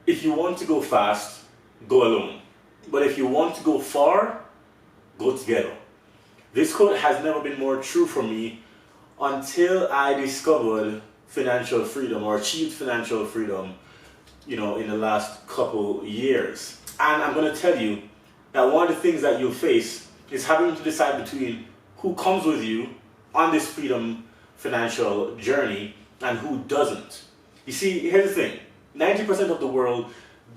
If you want to go fast, go alone. But if you want to go far, go together. This quote has never been more true for me until I discovered financial freedom or achieved financial freedom, in the last couple years. And I'm going to tell you that one of the things that you'll face is having to decide between who comes with you on this freedom financial journey and who doesn't. You see, here's the thing. 90% of the world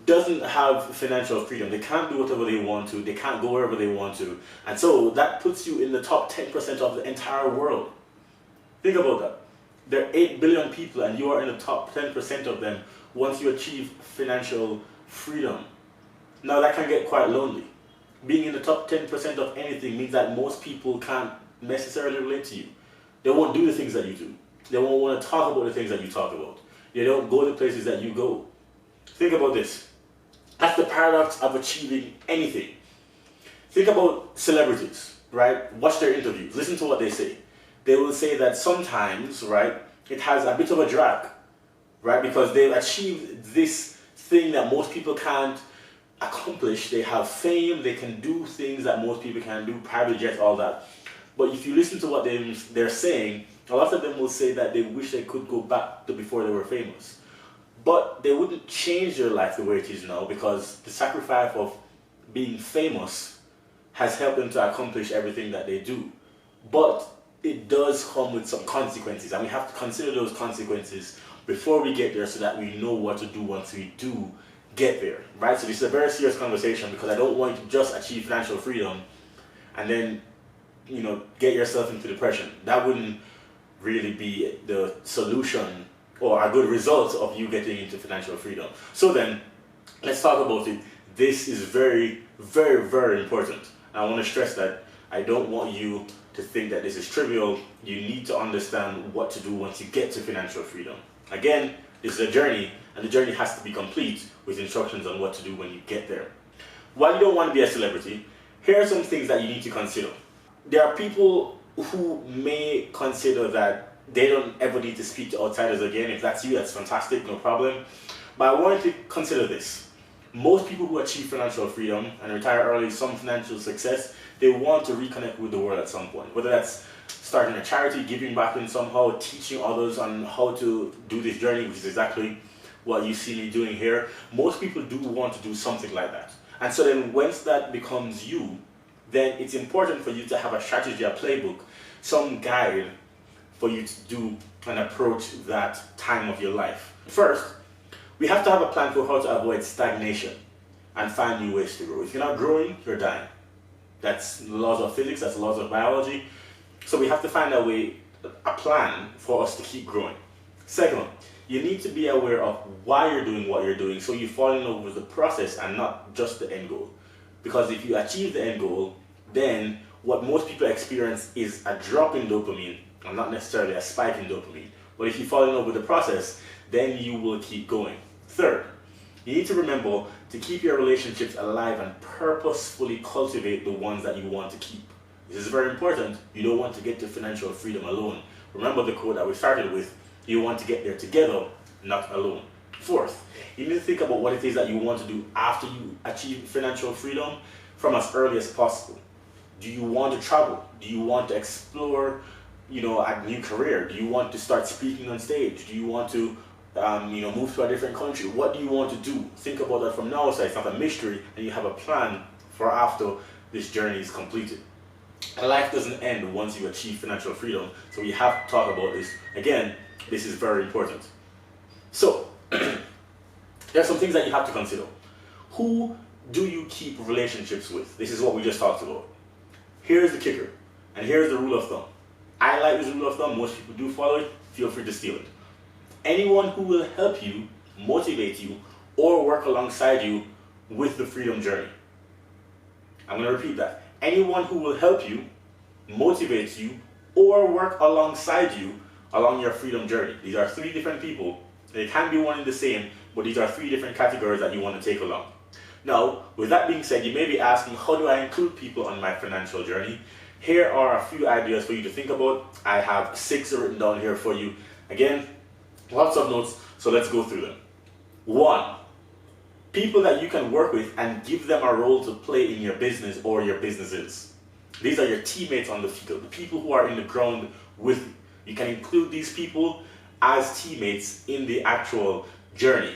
doesn't have financial freedom. They can't do whatever they want to. They can't go wherever they want to. And so that puts you in the top 10% of the entire world. Think about that. There are 8 billion people and you are in the top 10% of them once you achieve financial freedom. Now that can get quite lonely. Being in the top 10% of anything means that most people can't necessarily relate to you. They won't do the things that you do. They won't want to talk about the things that you talk about. They don't go to places that you go. Think about this. That's the paradox of achieving anything. Think about celebrities, right? Watch their interviews. Listen to what they say. They will say that sometimes, right, it has a bit of a drag, right? Because they've achieved this thing that most people can't accomplish. They have fame. They can do things that most people can't do, private jets, all that. But if you listen to what they're saying, a lot of them will say that they wish they could go back to before they were famous. But they wouldn't change their life the way it is now because the sacrifice of being famous has helped them to accomplish everything that they do. But it does come with some consequences, and we have to consider those consequences before we get there so that we know what to do once we do get there, right? So this is a very serious conversation because I don't want you to just achieve financial freedom and then, get yourself into depression. That wouldn't really be the solution or a good result of you getting into financial freedom. So then, let's talk about it. This is very, very, very important. I want to stress that I don't want you to think that this is trivial. You need to understand what to do once you get to financial freedom. Again, this is a journey, and the journey has to be complete with instructions on what to do when you get there. While you don't want to be a celebrity, here are some things that you need to consider. There are people who may consider that they don't ever need to speak to outsiders again. If that's you, that's fantastic, no problem. But I want you to consider this. Most people who achieve financial freedom and retire early, some financial success, they want to reconnect with the world at some point. Whether that's starting a charity, giving back in somehow, teaching others on how to do this journey, which is exactly what you see me doing here. Most people do want to do something like that. And so then once that becomes you, then it's important for you to have a strategy, a playbook, some guide for you to do and approach that time of your life. First, we have to have a plan for how to avoid stagnation and find new ways to grow. If you're not growing, you're dying. That's the laws of physics, that's the laws of biology. So we have to find a plan for us to keep growing. Second, you need to be aware of why you're doing what you're doing so you fall in love with the process and not just the end goal. Because if you achieve the end goal, then what most people experience is a drop in dopamine and not necessarily a spike in dopamine. But if you fall in love with the process, then you will keep going. Third, you need to remember to keep your relationships alive and purposefully cultivate the ones that you want to keep. This is very important. You don't want to get to financial freedom alone. Remember the quote that we started with, you want to get there together, not alone. Fourth, you need to think about what it is that you want to do after you achieve financial freedom from as early as possible. Do you want to travel? Do you want to explore, a new career? Do you want to start speaking on stage? Do you want to, move to a different country? What do you want to do? Think about that from now, so it's not a mystery, and you have a plan for after this journey is completed. And life doesn't end once you achieve financial freedom, so we have to talk about this. Again, this is very important. So, there are some things that you have to consider. Who do you keep relationships with? This is what we just talked about. Here's the kicker, and here's the rule of thumb. I like this rule of thumb. Most people do follow it. Feel free to steal it. Anyone who will help you, motivate you, or work alongside you with the freedom journey. I'm going to repeat that. Anyone who will help you, motivate you, or work alongside you along your freedom journey. These are three different people. They can be one and the same, but these are three different categories that you want to take along. Now, with that being said, you may be asking, how do I include people on my financial journey? Here are a few ideas for you to think about. I have 6 written down here for you. Again, lots of notes, so let's go through them. 1, People that you can work with and give them a role to play in your business or your businesses. These are your teammates on the field, the people who are in the ground with you. You can include these people as teammates in the actual journey.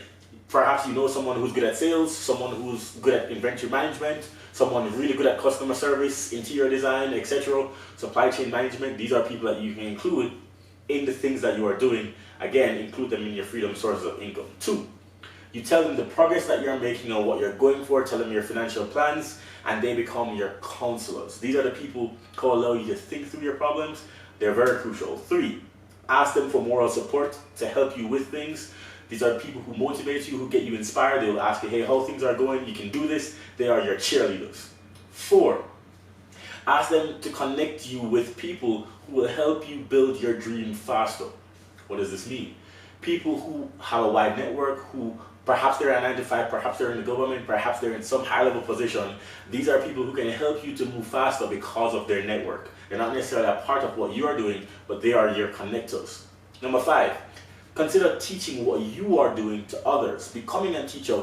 Perhaps you know someone who's good at sales, someone who's good at inventory management, someone really good at customer service, interior design, etc., supply chain management. These are people that you can include in the things that you are doing. Again, include them in your freedom sources of income. 2, you tell them the progress that you're making and what you're going for, tell them your financial plans, and they become your counselors. These are the people who allow you to think through your problems. They're very crucial. 3, ask them for moral support to help you with things. These are people who motivate you, who get you inspired. They will ask you, hey, how things are going? You can do this. They are your cheerleaders. 4, ask them to connect you with people who will help you build your dream faster. What does this mean? People who have a wide network, who perhaps they're a 9 to 5, perhaps they're in the government, perhaps they're in some high level position. These are people who can help you to move faster because of their network. They're not necessarily a part of what you are doing, but they are your connectors. Number 5, consider teaching what you are doing to others. Becoming a teacher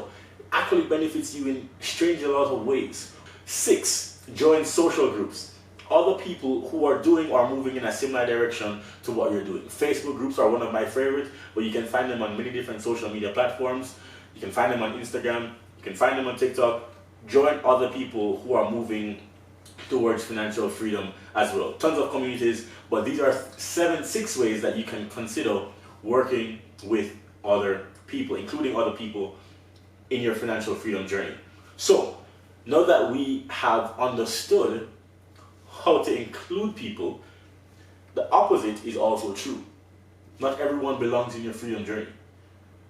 actually benefits you in strange a lot of ways. 6, join social groups. Other people who are doing or moving in a similar direction to what you're doing. Facebook groups are one of my favorites, but you can find them on many different social media platforms. You can find them on Instagram, you can find them on TikTok. Join other people who are moving towards financial freedom as well. Tons of communities, but these are 6 ways that you can consider working with other people, including other people in your financial freedom journey. So, now that we have understood how to include people, the opposite is also true. Not everyone belongs in your freedom journey.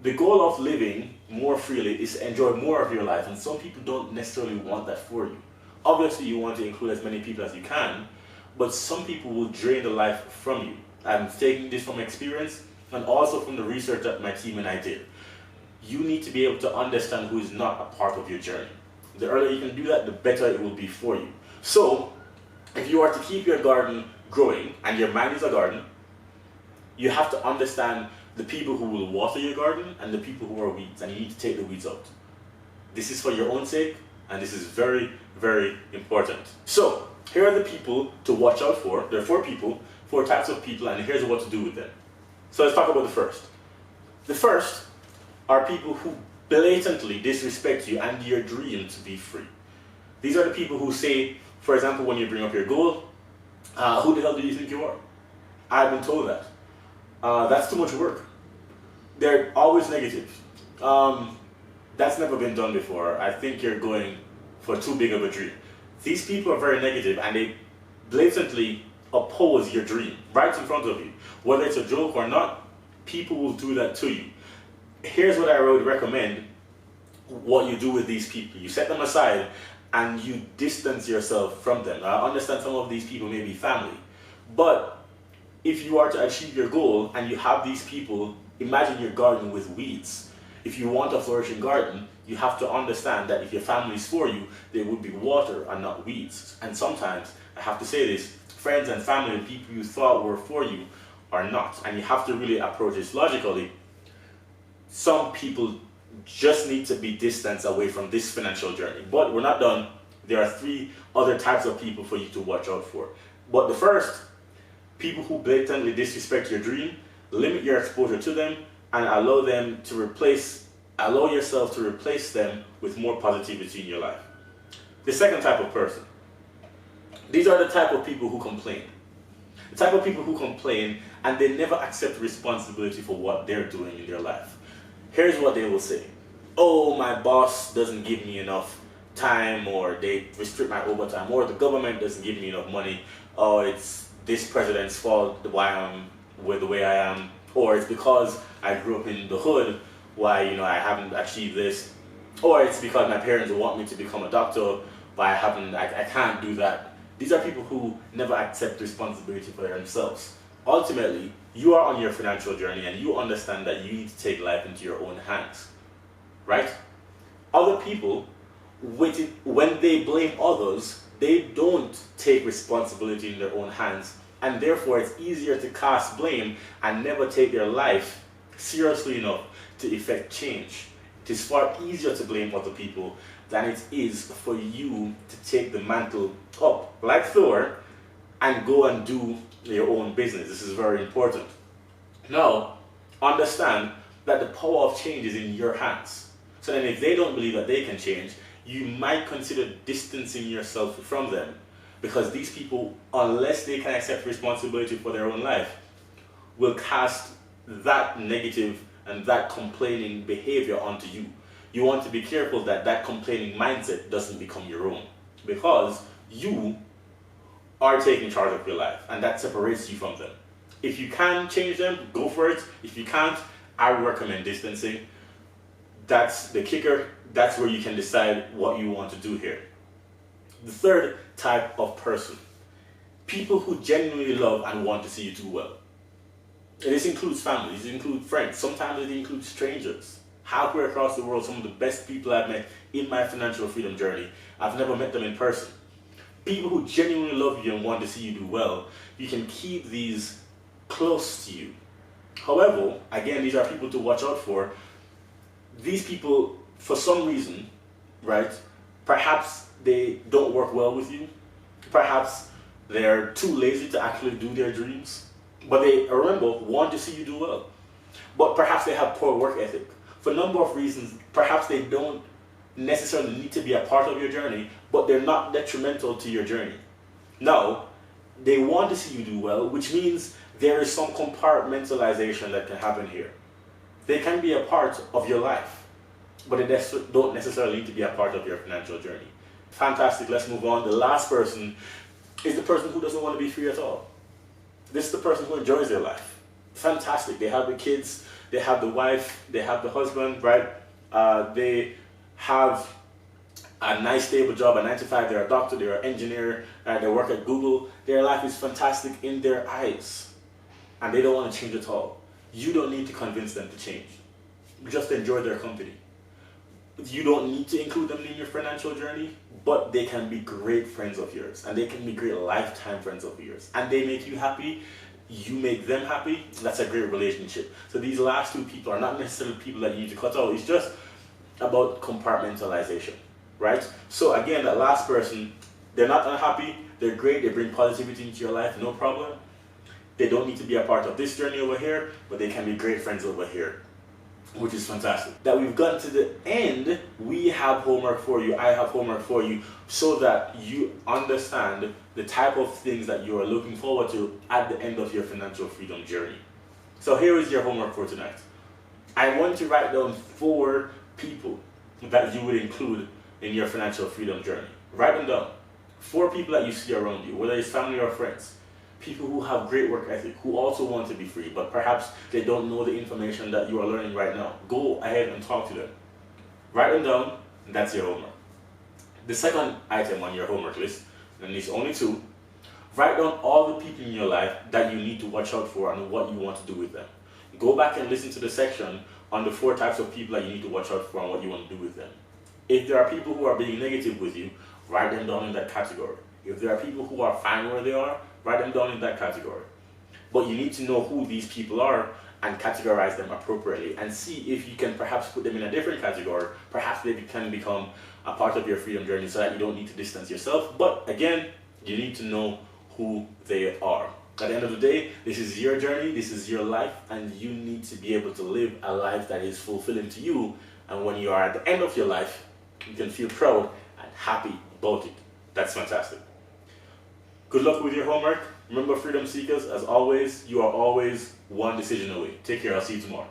The goal of living more freely is to enjoy more of your life, and some people don't necessarily want that for you. Obviously, you want to include as many people as you can, but some people will drain the life from you. I'm taking this from experience and also from the research that my team and I did. You need to be able to understand who is not a part of your journey. The earlier you can do that, the better it will be for you. So, if you are to keep your garden growing, and your mind is a garden, you have to understand the people who will water your garden and the people who are weeds, and you need to take the weeds out. This is for your own sake, and this is very, very important. So, here are the people to watch out for. There are 4 people, 4 types of people, and here's what to do with them. So let's talk about the first. The first are people who blatantly disrespect you and your dream to be free. These are the people who say, for example, when you bring up your goal, who the hell do you think you are? I've been told that. That's too much work. They're always negative. That's never been done before. I think you're going for too big of a dream. These people are very negative and they blatantly oppose your dream right in front of you. Whether it's a joke or not, people will do that to you. Here's what I would recommend what you do with these people. You set them aside and you distance yourself from them. I understand some of these people may be family, but if you are to achieve your goal and you have these people, imagine your garden with weeds. If you want a flourishing garden, you have to understand that if your family is for you, there would be water and not weeds. And sometimes, I have to say this, friends and family and people you thought were for you are not. And you have to really approach this logically. Some people just need to be distanced away from this financial journey. But we're not done. There are 3 other types of people for you to watch out for. But the first, people who blatantly disrespect your dream, limit your exposure to them, and allow yourself to replace them with more positivity in your life. The second type of person, these are the type of people who complain. The type of people who complain and they never accept responsibility for what they're doing in their life. Here's what they will say. Oh, my boss doesn't give me enough time, or they restrict my overtime, or the government doesn't give me enough money. Oh, it's this president's fault why I'm the way I am, or it's because I grew up in the hood why I haven't achieved this, or it's because my parents want me to become a doctor but I can't do that. These are people who never accept responsibility for themselves. Ultimately, you are on your financial journey and you understand that you need to take life into your own hands, right? Other people, when they blame others, they don't take responsibility in their own hands, and therefore it's easier to cast blame and never take their life seriously enough to effect change. It is far easier to blame other people than it is for you to take the mantle up, like Thor, and go and do your own business. This is very important. Now, understand that the power of change is in your hands. So then if they don't believe that they can change, you might consider distancing yourself from them, because these people, unless they can accept responsibility for their own life, will cast that negative and that complaining behavior onto you. You want to be careful that that complaining mindset doesn't become your own, because you are taking charge of your life, and that separates you from them. If you can change them, go for it. If you can't, I recommend distancing. That's the kicker. That's where you can decide what you want to do here. The third type of person: people who genuinely love and want to see you do well. And this includes families, it includes friends, sometimes it includes strangers. Halfway across the world, some of the best people I've met in my financial freedom journey, I've never met them in person. People who genuinely love you and want to see you do well, you can keep these close to you. However, again, these are people to watch out for. These people, for some reason, right, perhaps they don't work well with you. Perhaps they're too lazy to actually do their dreams. But they, remember, want to see you do well. But perhaps they have poor work ethic. For a number of reasons, perhaps they don't necessarily need to be a part of your journey, but they're not detrimental to your journey. Now, they want to see you do well, which means there is some compartmentalization that can happen here. They can be a part of your life, but they don't necessarily need to be a part of your financial journey. Fantastic, let's move on. The last person is the person who doesn't want to be free at all. This is the person who enjoys their life. Fantastic, they have the kids, they have the wife, they have the husband, right? They have a nice stable job, a 9 to 5, they're a doctor, they're an engineer, they work at Google. Their life is fantastic in their eyes, and they don't want to change at all. You don't need to convince them to change. Just enjoy their company. You don't need to include them in your financial journey, but they can be great friends of yours, and they can be great lifetime friends of yours. And they make you happy, you make them happy. That's a great relationship. So these last two people are not necessarily people that you need to cut out. It's just about compartmentalization, right? So again, that last person, they're not unhappy, they're great, they bring positivity into your life, no problem. They don't need to be a part of this journey over here, but they can be great friends over here, which is fantastic. That we've gotten to the end, we have homework for you, I have homework for you, so that you understand the type of things that you are looking forward to at the end of your financial freedom journey. So here is your homework for tonight. I want you to write down 4 people that you would include in your financial freedom journey. Write them down. 4 people that you see around you, whether it's family or friends. People who have great work ethic, who also want to be free, but perhaps they don't know the information that you are learning right now. Go ahead and talk to them. Write them down, and that's your homework. The second item on your homework list, and it's only 2, write down all the people in your life that you need to watch out for and what you want to do with them. Go back and listen to the section on the 4 types of people that you need to watch out for and what you want to do with them. If there are people who are being negative with you, write them down in that category. If there are people who are fine where they are, write them down in that category. But you need to know who these people are and categorize them appropriately, and see if you can perhaps put them in a different category. Perhaps they can become a part of your freedom journey so that you don't need to distance yourself. But again, you need to know who they are. At the end of the day, this is your journey, this is your life, and you need to be able to live a life that is fulfilling to you. And when you are at the end of your life, you can feel proud and happy about it. That's fantastic. Good luck with your homework. Remember, freedom seekers, as always, you are always one decision away. Take care. I'll see you tomorrow.